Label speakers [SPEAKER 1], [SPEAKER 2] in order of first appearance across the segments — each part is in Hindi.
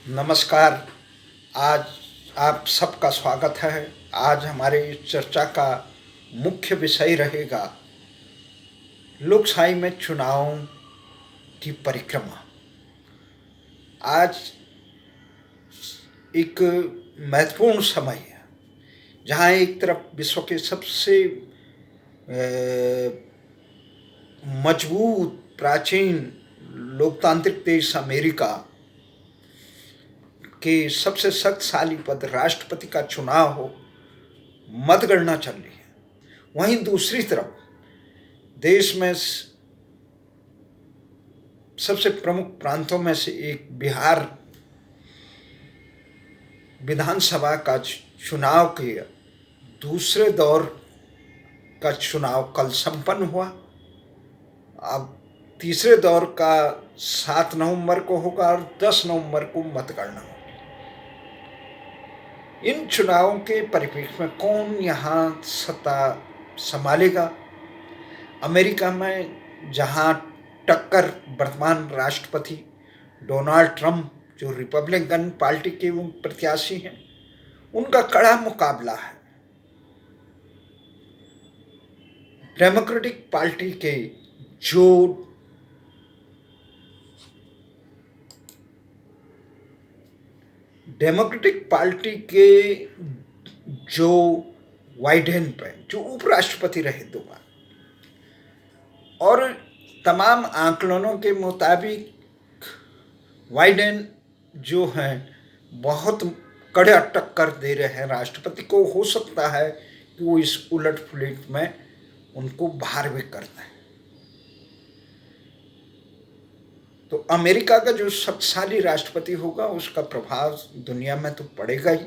[SPEAKER 1] नमस्कार। आज आप सबका स्वागत है। आज हमारे इस चर्चा का मुख्य विषय रहेगा लोकशाही में चुनाव की परिक्रमा। आज एक महत्वपूर्ण समय है जहाँ एक तरफ विश्व के सबसे मजबूत प्राचीन लोकतांत्रिक देश अमेरिका के सबसे शक्तिशाली पद राष्ट्रपति का चुनाव हो, मतगणना चल रही है। वहीं दूसरी तरफ देश में सबसे प्रमुख प्रांतों में से एक बिहार विधानसभा का चुनाव के दूसरे दौर का चुनाव कल संपन्न हुआ। अब तीसरे दौर का 7 नवंबर को होगा और 10 नवंबर को मतगणना होगी। इन चुनावों के परिप्रेक्ष्य में कौन यहाँ सत्ता संभालेगा? अमेरिका में जहाँ टक्कर वर्तमान राष्ट्रपति डोनाल्ड ट्रंप जो रिपब्लिकन पार्टी के प्रत्याशी हैं, उनका कड़ा मुकाबला है डेमोक्रेटिक पार्टी के जो वाइडेन पे जो उपराष्ट्रपति रहे 2 बार, और तमाम आकलनों के मुताबिक वाइडेन जो हैं बहुत कड़ा टक्कर दे रहे हैं राष्ट्रपति को। हो सकता है कि वो इस उलट पुलट में उनको बाहर भी करते हैं। तो अमेरिका का जो शक्तिशाली राष्ट्रपति होगा उसका प्रभाव दुनिया में तो पड़ेगा ही,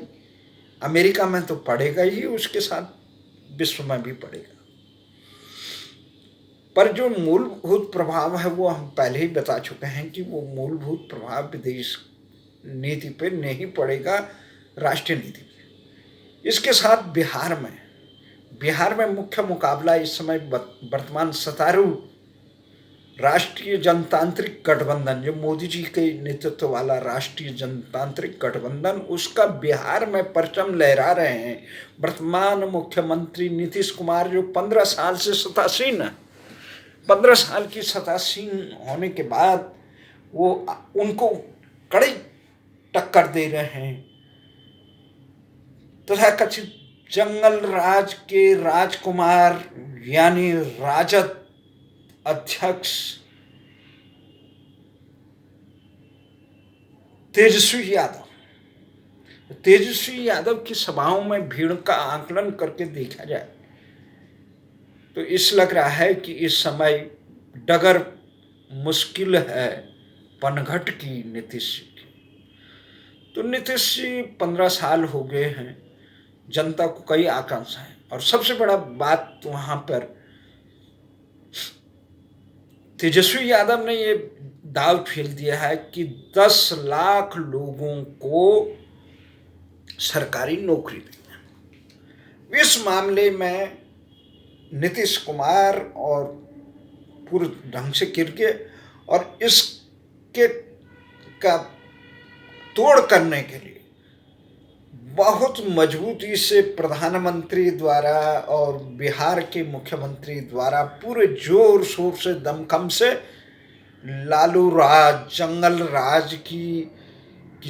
[SPEAKER 1] अमेरिका में तो पड़ेगा ही, उसके साथ विश्व में भी पड़ेगा। पर जो मूलभूत प्रभाव है वो हम पहले ही बता चुके हैं कि वो मूलभूत प्रभाव विदेश नीति पे नहीं पड़ेगा, राष्ट्रीय नीति पे। इसके साथ बिहार में मुख्य मुकाबला इस समय वर्तमान सत्तारूढ़ राष्ट्रीय जनतांत्रिक गठबंधन, जो मोदी जी के नेतृत्व वाला राष्ट्रीय जनतांत्रिक गठबंधन, उसका बिहार में परचम लहरा रहे हैं वर्तमान मुख्यमंत्री नीतीश कुमार, जो 15 साल से सत्तासीन है। 15 साल की सत्तासीन होने के बाद वो उनको कड़ी टक्कर दे रहे हैं तथाकथित जंगल राज के राजकुमार यानी राजद अध्यक्ष तेजस्वी यादव की सभाओं में भीड़ का आकलन करके देखा जाए तो इस लग रहा है कि इस समय डगर मुश्किल है पनघट की नीतीश जी की। तो नीतीश जी 15 साल हो गए हैं, जनता को कई आकांक्षा है, और सबसे बड़ा बात वहां पर तेजस्वी यादव ने ये दाव फेल दिया है कि 10 लाख लोगों को सरकारी नौकरी देना। इस मामले में नीतीश कुमार और पूरे ढंग से गिर गए, और इसके का तोड़ करने के लिए बहुत मजबूती से प्रधानमंत्री द्वारा और बिहार के मुख्यमंत्री द्वारा पूरे जोर शोर से दमखम से लालू राज, जंगल राज की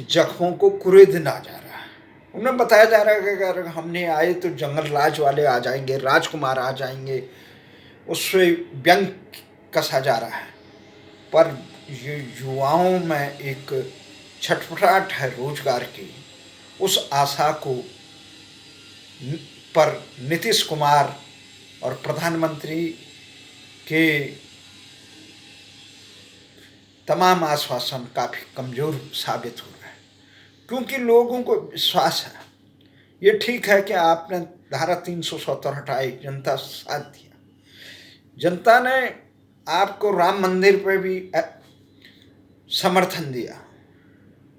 [SPEAKER 1] जख्मों को कुरेदना जा रहा है। उन्हें बताया जा रहा है कि अगर हमने आए तो जंगल राज वाले आ जाएंगे, राजकुमार आ जाएंगे, उससे व्यंग कसा जा रहा है। पर ये युवाओं में एक छटपटाहट है रोजगार की, उस आशा को पर नीतीश कुमार और प्रधानमंत्री के तमाम आश्वासन काफ़ी कमज़ोर साबित हो रहे हैं, क्योंकि लोगों को विश्वास है। ये ठीक है कि आपने धारा 370 हटाई, जनता साथ दिया, जनता ने आपको राम मंदिर पर भी समर्थन दिया,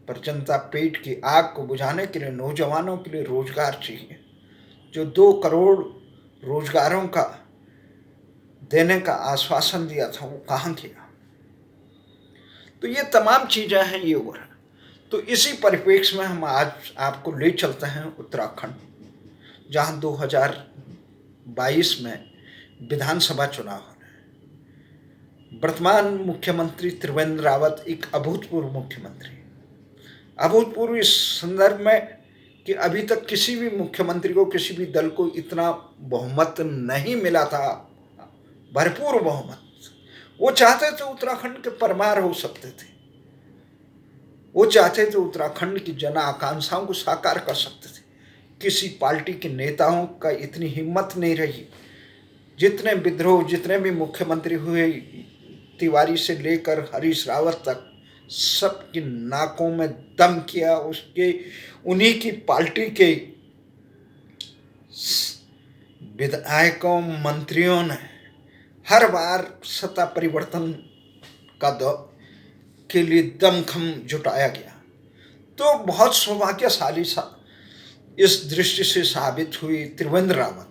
[SPEAKER 1] पर जनता पेट की आग को बुझाने के लिए नौजवानों के लिए रोजगार चाहिए। जो 2 करोड़ रोजगारों का देने का आश्वासन दिया था वो कहाँ किया? तो ये तमाम चीज़ें हैं, ये हो रहा है। तो इसी परिप्रेक्ष्य में हम आज आपको ले चलते हैं उत्तराखंड, जहां 2022 में विधानसभा चुनाव हो रहे हैं। वर्तमान मुख्यमंत्री त्रिवेंद्र रावत एक अभूतपूर्व मुख्यमंत्री, अभूतपूर्व इस संदर्भ में कि अभी तक किसी भी मुख्यमंत्री को, किसी भी दल को इतना बहुमत नहीं मिला था, भरपूर बहुमत। वो चाहते थे उत्तराखंड के परमार हो सकते थे, वो चाहते थे उत्तराखंड की जन आकांक्षाओं को साकार कर सकते थे। किसी पार्टी के नेताओं का इतनी हिम्मत नहीं रही। जितने विद्रोह, जितने भी मुख्यमंत्री हुए, तिवारी से लेकर हरीश रावत तक, सबकी नाकों में दम किया उसके, उन्हीं की पार्टी के विधायकों, मंत्रियों ने हर बार सत्ता परिवर्तन के लिए दमखम जुटाया गया। तो बहुत सौभाग्यशाली इस दृष्टि से साबित हुई त्रिवेंद्र रावत।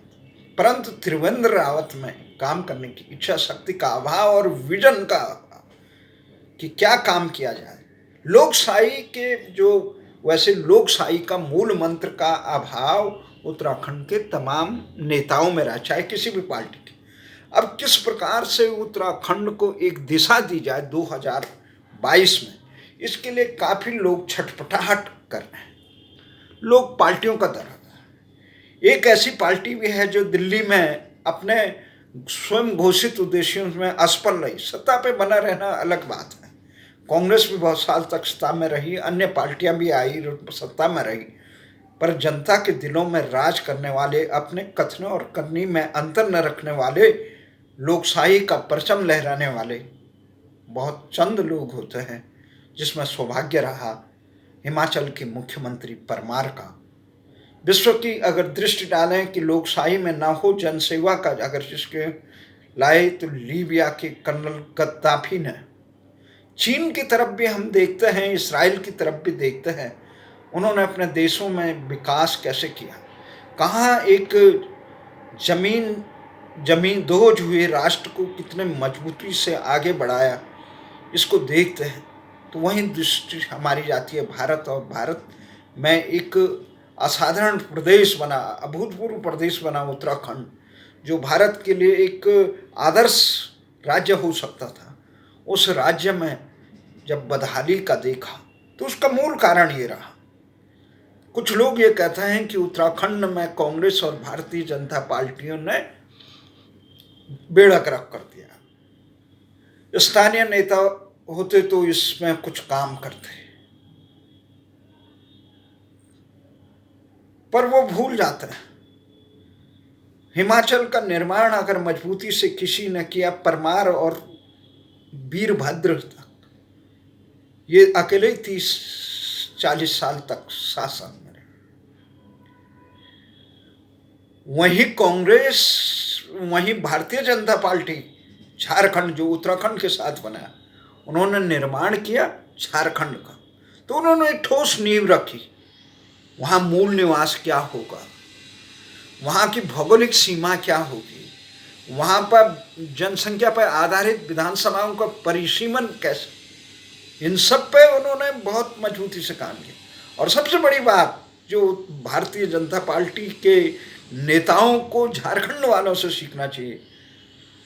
[SPEAKER 1] परंतु त्रिवेंद्र रावत में काम करने की इच्छा शक्ति का अभाव और विजन का अभाव कि क्या काम किया जाए। लोकशाही के जो वैसे लोकशाही का मूल मंत्र का अभाव उत्तराखंड के तमाम नेताओं में रहा, चाहे किसी भी पार्टी के। अब किस प्रकार से उत्तराखंड को एक दिशा दी जाए 2022 में, इसके लिए काफी लोग छटपटाहट कर रहे हैं। लोग पार्टियों का दर्द है। एक ऐसी पार्टी भी है जो दिल्ली में अपने स्वयं घोषित उद्देश्यों में असफल रही। सत्ता पे बना रहना अलग बात है। कांग्रेस भी बहुत साल तक सत्ता में रही, अन्य पार्टियां भी आई सत्ता में रही, पर जनता के दिलों में राज करने वाले, अपने कथनों और करनी में अंतर न रखने वाले, लोकशाही का परचम लहराने वाले बहुत चंद लोग होते हैं। जिसमें सौभाग्य रहा हिमाचल के मुख्यमंत्री परमार का। विश्व की अगर दृष्टि डालें कि लोकशाही में ना हो जनसेवा का अगर जिसके लाए, तो लीबिया के कर्नल गद्दाफी ने, चीन की तरफ भी हम देखते हैं, इसराइल की तरफ भी देखते हैं, उन्होंने अपने देशों में विकास कैसे किया, कहाँ एक जमीन दोज हुए राष्ट्र को कितने मजबूती से आगे बढ़ाया, इसको देखते हैं। तो वहीं दृष्टि हमारी जाती है भारत, और भारत में एक असाधारण प्रदेश बना, अभूतपूर्व प्रदेश बना उत्तराखंड, जो भारत के लिए एक आदर्श राज्य हो सकता था। उस राज्य में जब बदहाली का देखा तो उसका मूल कारण ये रहा। कुछ लोग ये कहते हैं कि उत्तराखंड में कांग्रेस और भारतीय जनता पार्टियों ने बेड़ा गर्क कर दिया। स्थानीय नेता होते तो इसमें कुछ काम करते, पर वो भूल जाते हैं हिमाचल का निर्माण अगर मजबूती से किसी ने किया, परमार और वीरभद्र तक, ये अकेले 30-40 साल तक शासन में रहे। वहीं कांग्रेस, वहीं भारतीय जनता पार्टी झारखंड जो उत्तराखंड के साथ बना, उन्होंने निर्माण किया झारखंड का, तो उन्होंने एक ठोस नींव रखी। वहाँ मूल निवास क्या होगा, वहाँ की भौगोलिक सीमा क्या होगी, वहाँ पर जनसंख्या पर आधारित विधानसभाओं का परिसीमन कैसे, इन सब पे उन्होंने बहुत मजबूती से काम किया। और सबसे बड़ी बात जो भारतीय जनता पार्टी के नेताओं को झारखंड वालों से सीखना चाहिए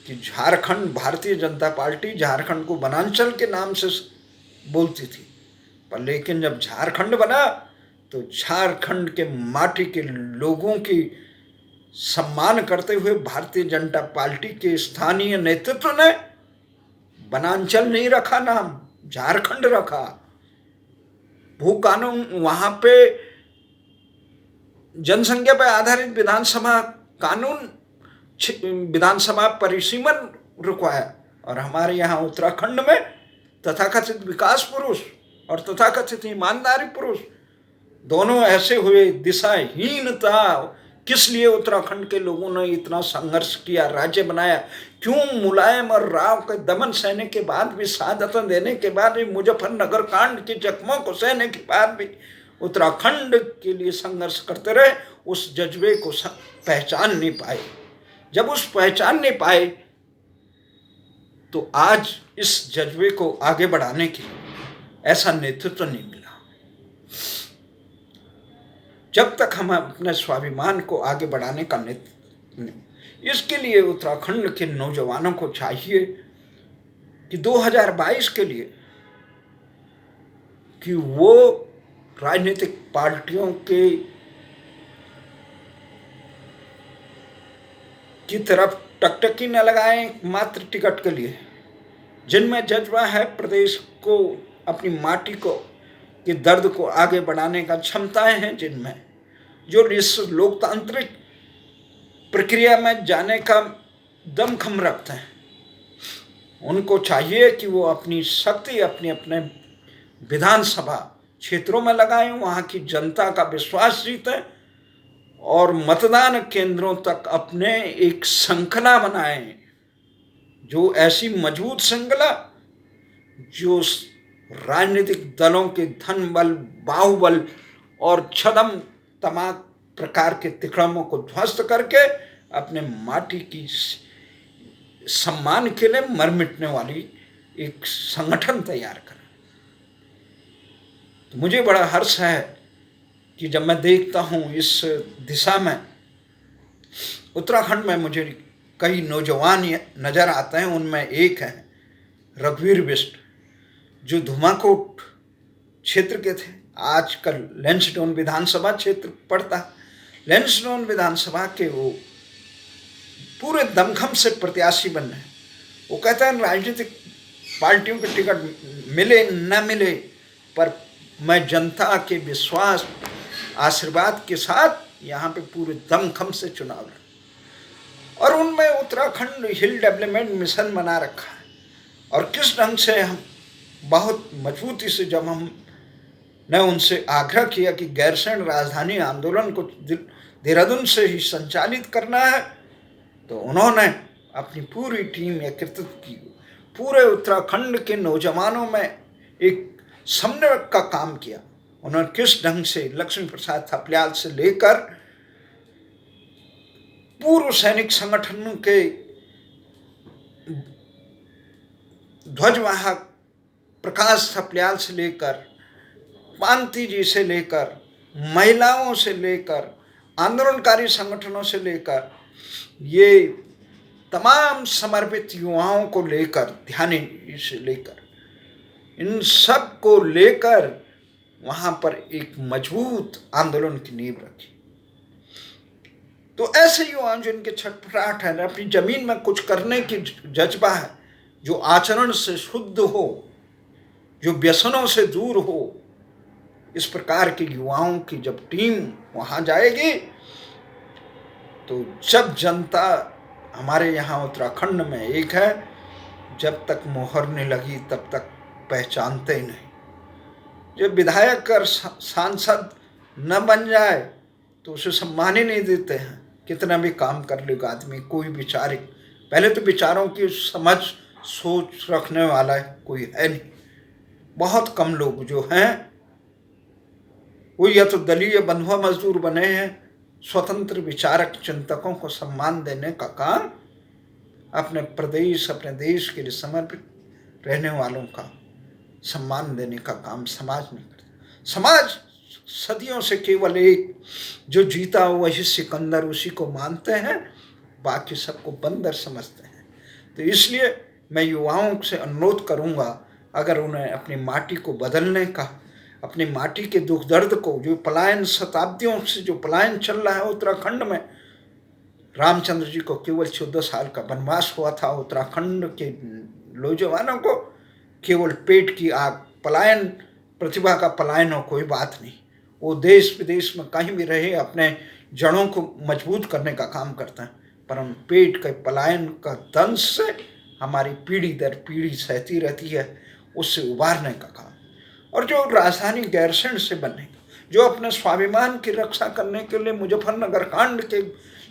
[SPEAKER 1] कि झारखंड, भारतीय जनता पार्टी झारखंड को वनांचल के नाम से बोलती थी, पर लेकिन जब झारखंड बना तो झारखंड के माटी के लोगों की सम्मान करते हुए भारतीय जनता पार्टी के स्थानीय नेतृत्व ने वनांचल नहीं रखा, नाम झारखंड रखा। भू कानून, वहां पे जनसंख्या पर आधारित विधानसभा कानून, विधानसभा परिसीमन रुकवाया। और हमारे यहाँ उत्तराखंड में तथाकथित विकास पुरुष और तथाकथित ईमानदारी पुरुष दोनों ऐसे हुए। दिशाहीनता, किस लिए उत्तराखंड के लोगों ने इतना संघर्ष किया, राज्य बनाया, क्यों मुलायम और राव के दमन सहने के बाद भी, शहादतें देने के बाद भी, मुजफ्फरनगर कांड के जख्मों को सहने के बाद भी उत्तराखंड के लिए संघर्ष करते रहे, उस जज्बे को पहचान नहीं पाए। जब उस पहचान नहीं पाए तो आज इस जज्बे को आगे बढ़ाने के लिए ऐसा नेतृत्व नहीं मिला। जब तक हम अपने स्वाभिमान को आगे बढ़ाने का इसके लिए उत्तराखंड के नौजवानों को चाहिए कि 2022 के लिए कि वो राजनीतिक पार्टियों की तरफ टकटकी न लगाएं मात्र टिकट के लिए। जिनमें जज्बा है, प्रदेश को, अपनी माटी को के दर्द को आगे बढ़ाने का क्षमताएं हैं, जिनमें जो इस लोकतांत्रिक प्रक्रिया में जाने का दमखम रखते हैं, उनको चाहिए कि वो अपनी शक्ति अपने अपने विधानसभा क्षेत्रों में लगाएं, वहाँ की जनता का विश्वास जीतें और मतदान केंद्रों तक अपने एक श्रृंखला बनाएं, जो ऐसी मजबूत श्रृंखला जो राजनीतिक दलों के धन बल, बाहुबल और छदम तमाम प्रकार के तिकड़मों को ध्वस्त करके अपने माटी की सम्मान के लिए मर मिटने वाली एक संगठन तैयार करें। तो मुझे बड़ा हर्ष है कि जब मैं देखता हूँ इस दिशा में उत्तराखंड में मुझे कई नौजवान नजर आते हैं। उनमें एक है रघुवीर बिष्ट, जो धुमाकोट क्षेत्र के थे, आजकल लैंसडाउन विधानसभा क्षेत्र पड़ता है। लैंसडाउन विधानसभा के वो पूरे दमखम से प्रत्याशी बन रहे हैं। वो कहते हैं राजनीतिक पार्टियों के टिकट मिले न मिले, पर मैं जनता के विश्वास आशीर्वाद के साथ यहाँ पे पूरे दमखम से चुनाव लड़ा। और उनमें उत्तराखंड हिल डेवलपमेंट मिशन बना रखा है। और किस ढंग से हम बहुत मजबूती से जब हमने उनसे आग्रह किया कि गैरसैंण राजधानी आंदोलन को देहरादून से ही संचालित करना है, तो उन्होंने अपनी पूरी टीम एकत्रित की। पूरे उत्तराखंड के नौजवानों में एक समन्वय का काम किया। उन्होंने किस ढंग से लक्ष्मी प्रसाद थपलियाल से लेकर पूर्व सैनिक संगठनों के ध्वजवाहक प्रकाश थपलियाल से लेकर, पांति जी से लेकर, महिलाओं से लेकर, आंदोलनकारी संगठनों से लेकर, ये तमाम समर्पित युवाओं को लेकर, ध्यानी से लेकर, इन सब को लेकर वहाँ पर एक मजबूत आंदोलन की नींव रखी। तो ऐसे युवा जिनके छटपटाहट है, अपनी जमीन में कुछ करने की जज्बा है, जो आचरण से शुद्ध हो, जो व्यसनों से दूर हो, इस प्रकार के युवाओं की जब टीम वहाँ जाएगी, तो जब जनता हमारे यहाँ उत्तराखंड में एक है, जब तक मोहर नहीं लगी तब तक पहचानते ही नहीं। जब विधायक और सांसद न बन जाए तो उसे सम्मान ही नहीं देते हैं। कितना भी काम कर लेगा आदमी, कोई विचारिक, पहले तो विचारों की समझ सोच रखने वाला कोई है नहीं। बहुत कम लोग जो हैं वो या तो दलीय बंधुआ मजदूर बने हैं। स्वतंत्र विचारक चिंतकों को सम्मान देने का काम, अपने प्रदेश, अपने देश के लिए समर्पित रहने वालों का सम्मान देने का काम समाज नहीं करता। समाज सदियों से केवल एक जो जीता वही सिकंदर, उसी को मानते हैं, बाकी सबको बंदर समझते हैं। तो इसलिए मैं युवाओं से अनुरोध करूंगा, अगर उन्हें अपनी माटी को बदलने का, अपनी माटी के दुख दर्द को, जो पलायन शताब्दियों से जो पलायन चल रहा है उत्तराखंड में, रामचंद्र जी को केवल 14 साल का वनवास हुआ था। उत्तराखंड के नौजवानों को केवल पेट की आग, पलायन, प्रतिभा का पलायन हो, कोई बात नहीं। वो देश विदेश में कहीं भी रहे अपने जड़ों को मजबूत करने का काम करते हैं, पर हम पेट के पलायन का दंश से हमारी पीढ़ी दर पीढ़ी सहती रहती है, उससे उबारने का काम। और जो राजधानी गैरसैंण से बनने, जो अपने स्वाभिमान की रक्षा करने के लिए मुजफ्फरनगर कांड के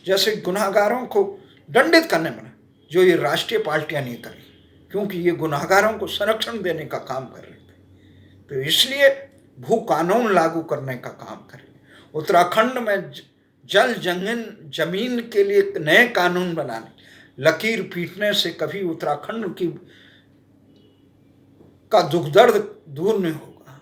[SPEAKER 1] जैसे गुनाहगारों को दंडित करने में, जो ये राष्ट्रीय पार्टियां नहीं करी, क्योंकि ये गुनाहगारों को संरक्षण देने का काम कर रहे थे। तो इसलिए भू कानून लागू करने का काम करें। उत्तराखंड में जल जमीन के लिए नए कानून बनाने, लकीर पीटने से कभी उत्तराखंड का दुख दर्द दूर नहीं होगा।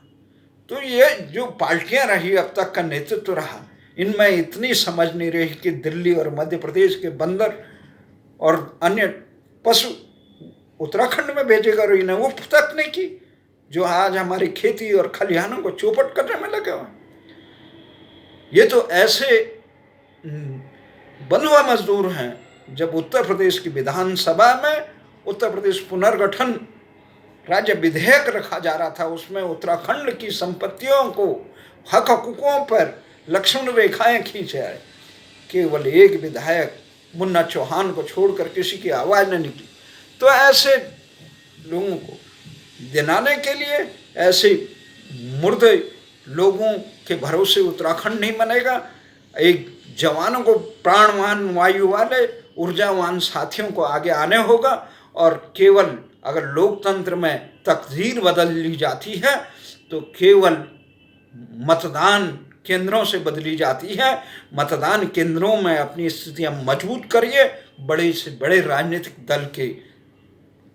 [SPEAKER 1] तो ये जो पार्टियां रही, अब तक का नेतृत्व रहा, इनमें इतनी समझ नहीं रही कि दिल्ली और मध्य प्रदेश के बंदर और अन्य पशु उत्तराखंड में भेजेगा, और इन्हें वो तक नहीं की जो आज हमारी खेती और खलिहानों को चौपट करने में लगे हुए। ये तो ऐसे बंधुआ मजदूर हैं। जब उत्तर प्रदेश की विधानसभा में उत्तर प्रदेश पुनर्गठन राज्य विधेयक रखा जा रहा था, उसमें उत्तराखंड की संपत्तियों को, हक हकूकों पर लक्ष्मण रेखाएं खींचे आए। केवल एक विधायक मुन्ना चौहान को छोड़कर किसी की आवाज़ नहीं निकली। तो ऐसे लोगों को दिलाने के लिए, ऐसे मुर्दे लोगों के भरोसे उत्तराखंड नहीं बनेगा। एक जवानों को, प्राणवान वायु वाले ऊर्जावान साथियों को आगे आने होगा, और केवल अगर लोकतंत्र में तकदीर बदल ली जाती है तो केवल मतदान केंद्रों से बदली जाती है। मतदान केंद्रों में अपनी स्थितियां मजबूत करिए। बड़े से बड़े राजनीतिक दल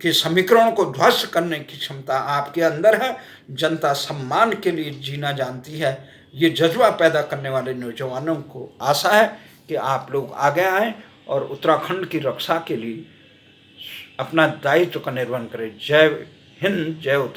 [SPEAKER 1] के समीकरणों को ध्वस्त करने की क्षमता आपके अंदर है। जनता सम्मान के लिए जीना जानती है। ये जज्बा पैदा करने वाले नौजवानों को आशा है कि आप लोग आगे आएँ और उत्तराखंड की रक्षा के लिए अपना दायित्व का निर्वहन करें। जय हिंद, जय उत्तराखंड।